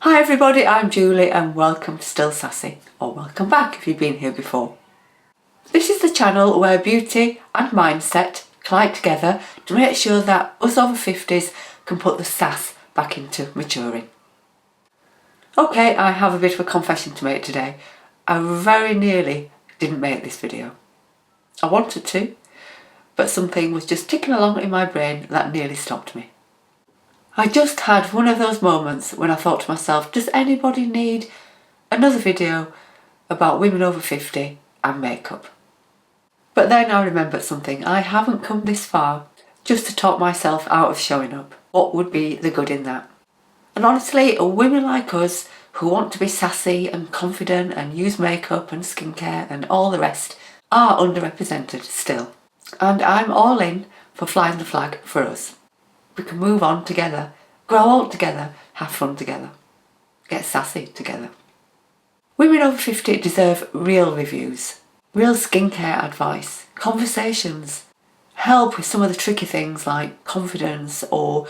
Hi everybody, I'm Julie and welcome to Still Sassy, or welcome back if you've been here before. This is the channel where beauty and mindset collide together to make sure that us over 50s can put the sass back into maturing. Okay, I have a bit of a confession to make today. I very nearly didn't make this video. I wanted to, but something was just ticking along in my brain that nearly stopped me. I just had one of those moments when I thought to myself, does anybody need another video about women over 50 and makeup? But then I remembered something. I haven't come this far just to talk myself out of showing up. What would be the good in that? And honestly, women like us who want to be sassy and confident and use makeup and skincare and all the rest are underrepresented still. And I'm all in for flying the flag for us. We can move on together, grow old together, have fun together, get sassy together. Women over 50 deserve real reviews, real skincare advice, conversations, help with some of the tricky things like confidence or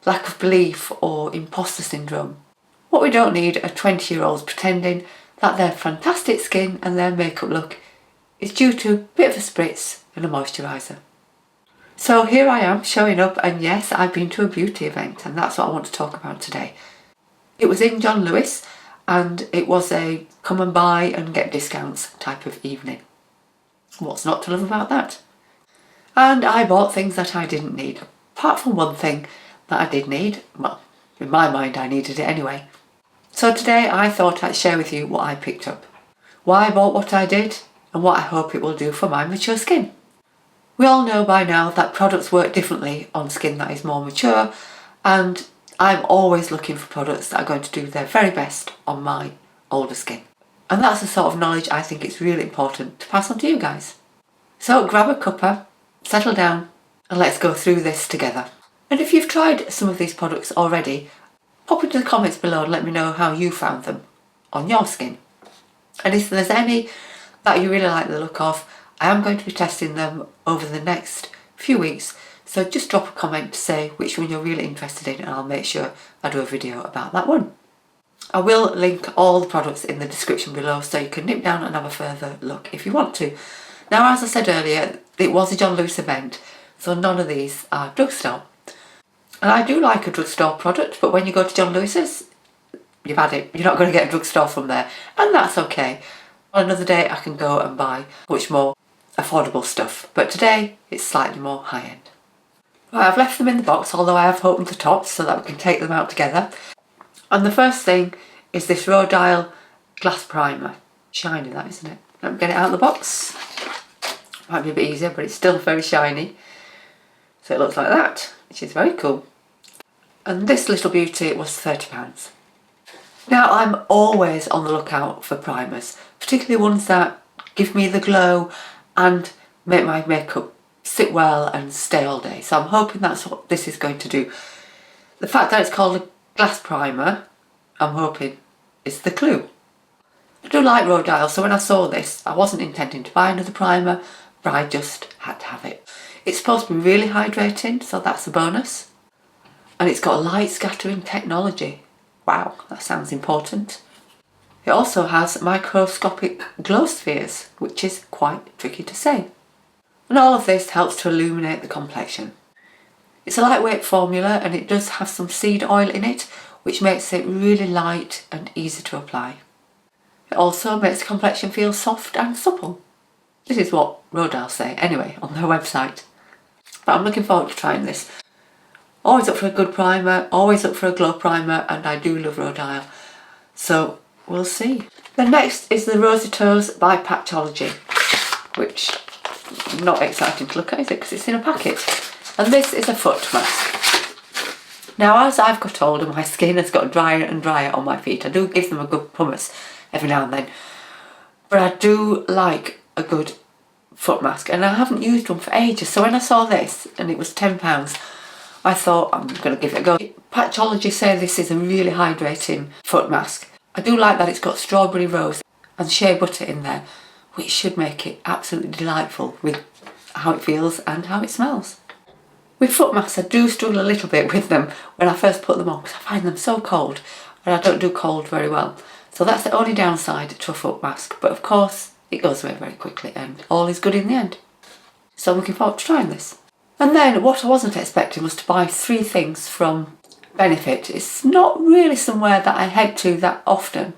lack of belief or imposter syndrome. What we don't need are 20-year-olds pretending that their fantastic skin and their makeup look is due to a bit of a spritz and a moisturiser. So here I am showing up, and yes, I've been to a beauty event and that's what I want to talk about today. It was in John Lewis and it was a come and buy and get discounts type of evening. What's not to love about that? And I bought things that I didn't need, apart from one thing that I did need. Well, in my mind I needed it anyway. So today I thought I'd share with you what I picked up, why I bought what I did and what I hope it will do for my mature skin. We all know by now that products work differently on skin that is more mature, and I'm always looking for products that are going to do their very best on my older skin. And that's the sort of knowledge I think it's really important to pass on to you guys. So grab a cuppa, settle down, and let's go through this together. And if you've tried some of these products already, pop into the comments below and let me know how you found them on your skin. And if there's any that you really like the look of, I am going to be testing them over the next few weeks, so just drop a comment to say which one you're really interested in and I'll make sure I do a video about that one. I will link all the products in the description below so you can nip down and have a further look if you want to. Now, as I said earlier, it was a John Lewis event, so none of these are drugstore. And I do like a drugstore product, but when you go to John Lewis's, you've had it. You're not going to get a drugstore from there, and that's okay. On another day I can go and buy much more affordable stuff, but today it's slightly more high-end. Right, I've left them in the box, although I have opened the tops so that we can take them out together. And the first thing is this Rodial glass primer. Shiny that, isn't it? Let me get it out of the box. Might be a bit easier, but it's still very shiny. So it looks like that, which is very cool. And this little beauty was £30. Now, I'm always on the lookout for primers, particularly ones that give me the glow and make my makeup sit well and stay all day. So I'm hoping that's what this is going to do. The fact that it's called a glass primer, I'm hoping, is the clue. I do like Rodial, so when I saw this, I wasn't intending to buy another primer, but I just had to have it. It's supposed to be really hydrating, so that's a bonus. And it's got a light scattering technology. Wow, that sounds important. It also has microscopic glow spheres, which is quite tricky to say. And all of this helps to illuminate the complexion. It's a lightweight formula and it does have some seed oil in it, which makes it really light and easy to apply. It also makes the complexion feel soft and supple. This is what Rodial say anyway on their website. But I'm looking forward to trying this. Always up for a good primer, always up for a glow primer, and I do love Rodial. So we'll see. The next is the Rosy Toes by Patchology, which is not exciting to look at, is it? Because it's in a packet. And this is a foot mask. Now, as I've got older, my skin has got drier and drier on my feet. I do give them a good pumice every now and then. But I do like a good foot mask, and I haven't used one for ages. So when I saw this, and it was £10, I thought I'm going to give it a go. Patchology say this is a really hydrating foot mask. I do like that it's got strawberry rose and shea butter in there, which should make it absolutely delightful with how it feels and how it smells. With foot masks, I do struggle a little bit with them when I first put them on because I find them so cold. and I don't do cold very well. So that's the only downside to a foot mask, but of course it goes away very quickly and all is good in the end. So I'm looking forward to trying this. And then what I wasn't expecting was to buy 3 things from Benefit. It's not really somewhere that I head to that often.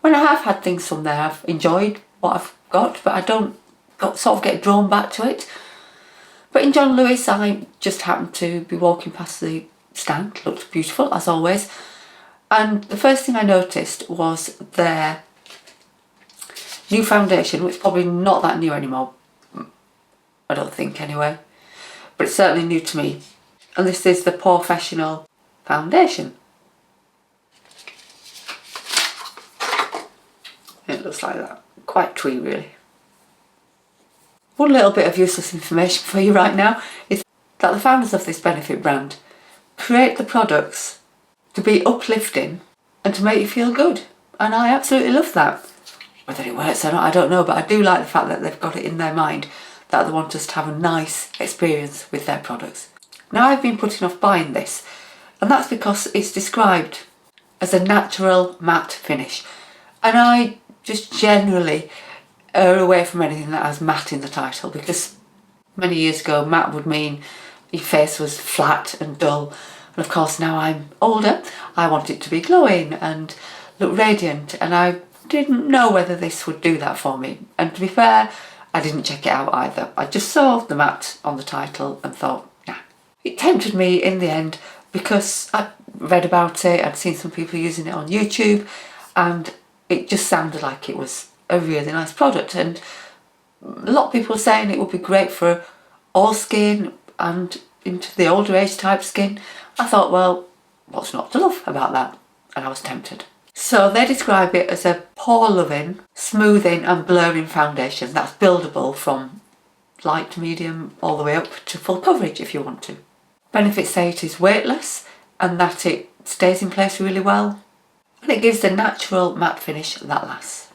When I have had things from there, I've enjoyed what I've got, but I don't sort of get drawn back to it. But in John Lewis, I just happened to be walking past the stand. Looked beautiful as always. And the first thing I noticed was their new foundation, which is probably not that new anymore. I don't think anyway. But it's certainly new to me. And this is the Porefessional foundation. It looks like that. Quite twee really. One little bit of useless information for you right now is that the founders of this Benefit brand create the products to be uplifting and to make you feel good. And I absolutely love that. Whether it works or not, I don't know, but I do like the fact that they've got it in their mind that they want us to have a nice experience with their products. Now I've been putting off buying this, and that's because it's described as a natural matte finish. And I just generally err away from anything that has matte in the title, because many years ago matte would mean your face was flat and dull, and of course now I'm older, I want it to be glowing and look radiant, and I didn't know whether this would do that for me. And to be fair, I didn't check it out either. I just saw the matte on the title and thought, nah. It tempted me in the end because I read about it, I'd seen some people using it on YouTube, and it just sounded like it was a really nice product. And a lot of people were saying it would be great for all skin and into the older age type skin. I thought, well, what's not to love about that? And I was tempted. So they describe it as a pore-loving, smoothing and blurring foundation that's buildable from light, medium, all the way up to full coverage if you want to. Benefits say it is weightless and that it stays in place really well. And it gives the natural matte finish that lasts.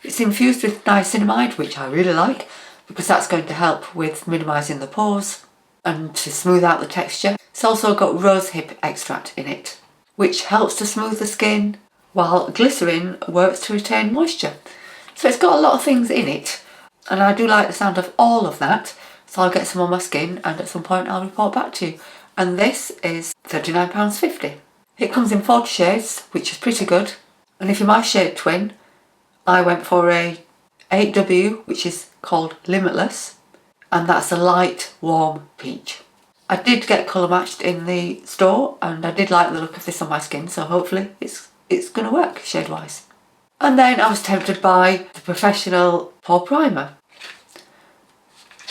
It's infused with niacinamide, which I really like, because that's going to help with minimising the pores and to smooth out the texture. It's also got rosehip extract in it, which helps to smooth the skin, while glycerin works to retain moisture. So it's got a lot of things in it, and I do like the sound of all of that, so I'll get some on my skin and at some point I'll report back to you. And this is £39.50. It comes in 40 shades, which is pretty good, and if you're my shade twin, I went for a 8W, which is called Limitless, and that's a light warm peach. I did get colour matched in the store and I did like the look of this on my skin, so hopefully it's going to work shade wise. And then I was tempted by the Porefessional Pore Primer.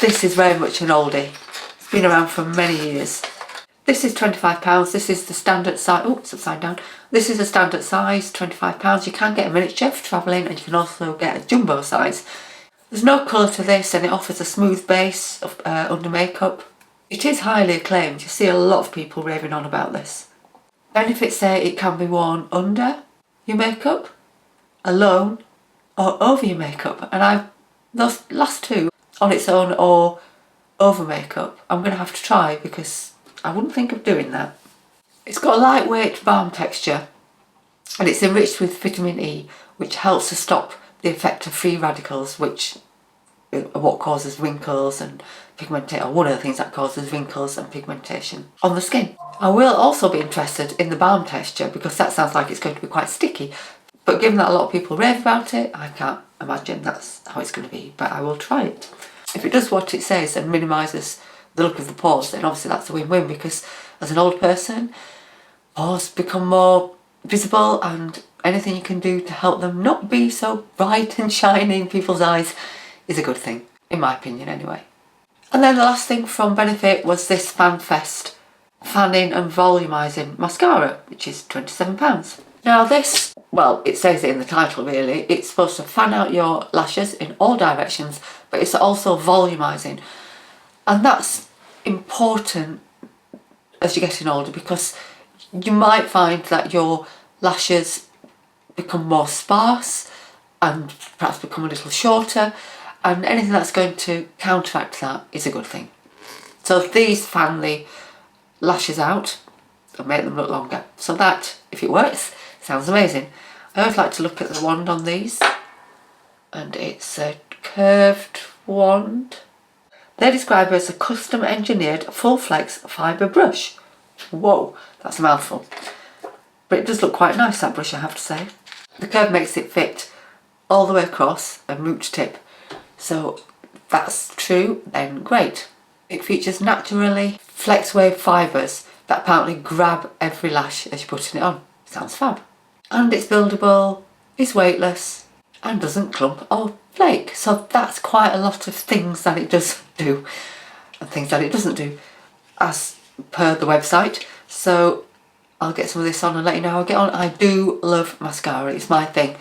This is very much an oldie. It's been around for many years. This is £25. This is the standard size. Oh, it's upside down. This is a standard size, £25. You can get a miniature for travelling, and you can also get a jumbo size. There's no colour to this, and it offers a smooth base of, under makeup. It is highly acclaimed. You see a lot of people raving on about this. Benefits say it can be worn under your makeup, alone, or over your makeup. And those last two, on its own or over makeup, I'm going to have to try because I wouldn't think of doing that. It's got a lightweight balm texture and it's enriched with vitamin E, which helps to stop the effect of free radicals, which are what causes wrinkles and pigmentation, or one of the things that causes wrinkles and pigmentation on the skin. I will also be interested in the balm texture because that sounds like it's going to be quite sticky, but given that a lot of people rave about it, I can't imagine that's how it's going to be, but I will try it. If it does what it says and minimises the look of the pores, then obviously that's a win-win, because as an old person, pores become more visible, and anything you can do to help them not be so bright and shiny in people's eyes is a good thing, in my opinion anyway. And then the last thing from Benefit was this Fanfest Fanning and Volumising Mascara, which is £27. Now this, well, it says it in the title really, it's supposed to fan out your lashes in all directions, but it's also volumising. And that's important as you're getting older, because you might find that your lashes become more sparse and perhaps become a little shorter, and anything that's going to counteract that is a good thing. So these fan the lashes out and make them look longer. So that, if it works, Sounds amazing. I always like to look at the wand on these, and it's a curved wand. They describe it as a custom engineered full flex fibre brush. Whoa, that's a mouthful. But it does look quite nice, that brush, I have to say. The curve makes it fit all the way across and root to tip. So if that's true, then great. It features naturally flex wave fibres that apparently grab every lash as you're putting it on. Sounds fab. And it's buildable, is weightless, and doesn't clump or flake. So that's quite a lot of things that it does do and things that it doesn't do as per the website. So I'll get some of this on and let you know how I get on. I do love mascara, it's my thing.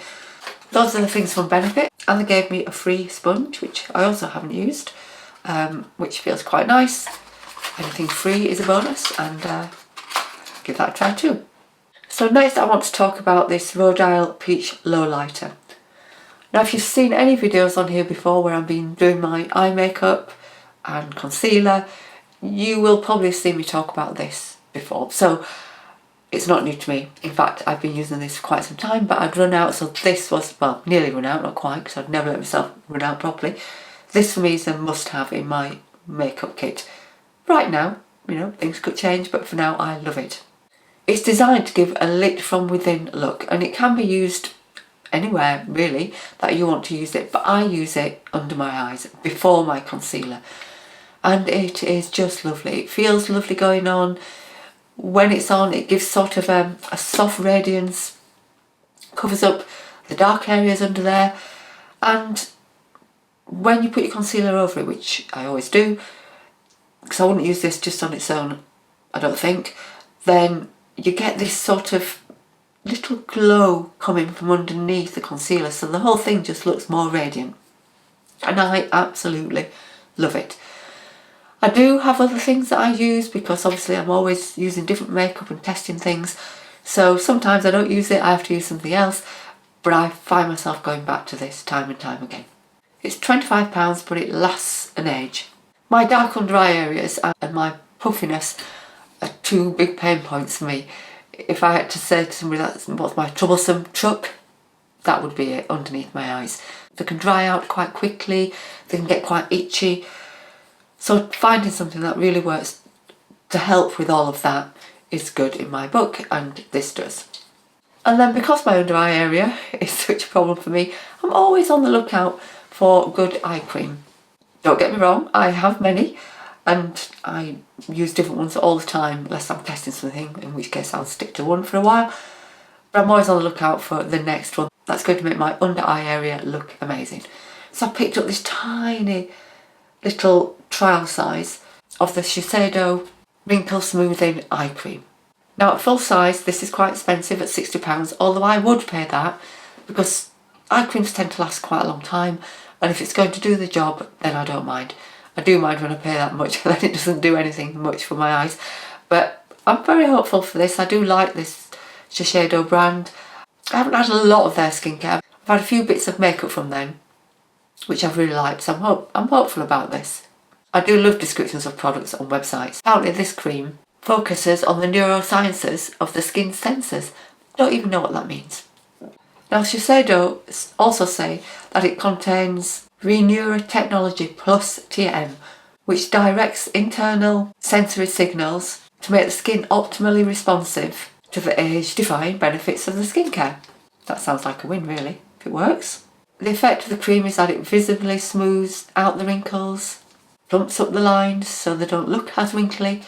Those are the things from Benefit, and they gave me a free sponge, which I also haven't used, which feels quite nice. Anything free is a bonus, and give that a try too. So next I want to talk about this Rodial Peach Lowlighter. Now if you've seen any videos on here before where I've been doing my eye makeup and concealer, you will probably see me talk about this before. So it's not new to me. In fact, I've been using this for quite some time, but I'd run out, so this was, well, nearly run out, not quite, because I'd never let myself run out properly. This for me is a must-have in my makeup kit. Right now, you know, things could change, but for now I love it. It's designed to give a lit from within look, and it can be used anywhere really that you want to use it, but I use it under my eyes before my concealer, and it is just lovely. It feels lovely going on. When it's on, it gives sort of a soft radiance, covers up the dark areas under there, and when you put your concealer over it, which I always do, because I wouldn't use this just on its own, I don't think, then you get this sort of little glow coming from underneath the concealer, so the whole thing just looks more radiant, and I absolutely love it. I do have other things that I use because obviously I'm always using different makeup and testing things, so sometimes I don't use it, I have to use something else, but I find myself going back to this time and time again. It's £25, but it lasts an age. My dark under eye areas and my puffiness are two big pain points for me. If I had to say to somebody that's what's my troublesome truck, that would be it, underneath my eyes. They can dry out quite quickly, they can get quite itchy. So finding something that really works to help with all of that is good in my book, and this does. And then because my under eye area is such a problem for me, I'm always on the lookout for good eye cream. Don't get me wrong, I have many, and I use different ones all the time unless I'm testing something, in which case I'll stick to one for a while. But I'm always on the lookout for the next one that's going to make my under eye area look amazing. So I picked up this tiny little trial size of the Shisheido Wrinkle Smoothing Eye Cream. Now at full size this is quite expensive at £60, although I would pay that because eye creams tend to last quite a long time, and if it's going to do the job then I don't mind. I do mind when I pay that much, then it doesn't do anything much for my eyes, but I'm very hopeful for this. I do like this Shisheido brand. I haven't had a lot of their skincare. I've had a few bits of makeup from them which I've really liked, so I'm hopeful about this. I do love descriptions of products on websites. Apparently this cream focuses on the neurosciences of the skin sensors. Don't even know what that means. Now Shisheido also say that it contains Reneura Technology Plus TM, which directs internal sensory signals to make the skin optimally responsive to the age-defying benefits of the skincare. That sounds like a win really, if it works. The effect of the cream is that it visibly smooths out the wrinkles, plumps up the lines so they don't look as wrinkly,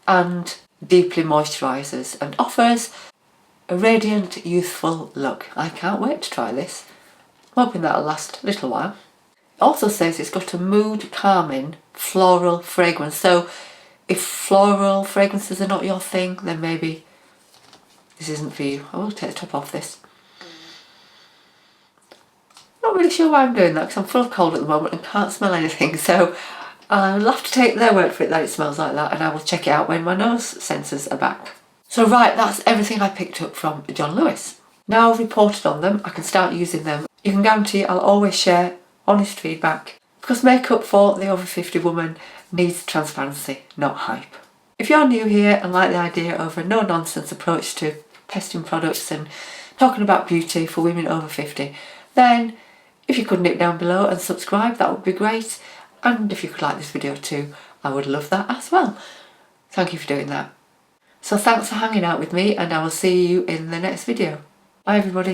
and deeply moisturises and offers a radiant, youthful look. I can't wait to try this. I'm hoping that'll last a little while. It also says it's got a mood calming floral fragrance, so if floral fragrances are not your thing, then maybe this isn't for you. I will take the top off this. Not really sure why I'm doing that because I'm full of cold at the moment and can't smell anything, so I'll have to take their word for it that it smells like that, and I will check it out when my nose sensors are back. So right, that's everything I picked up from John Lewis. Now I've reported on them, I can start using them. You can guarantee I'll always share honest feedback, because makeup for the over 50 woman needs transparency, not hype. If you're new here and like the idea of a no-nonsense approach to testing products and talking about beauty for women over 50, then if you could nip down below and subscribe, that would be great. And if you could like this video too, I would love that as well. Thank you for doing that. So thanks for hanging out with me, and I will see you in the next video. Bye everybody.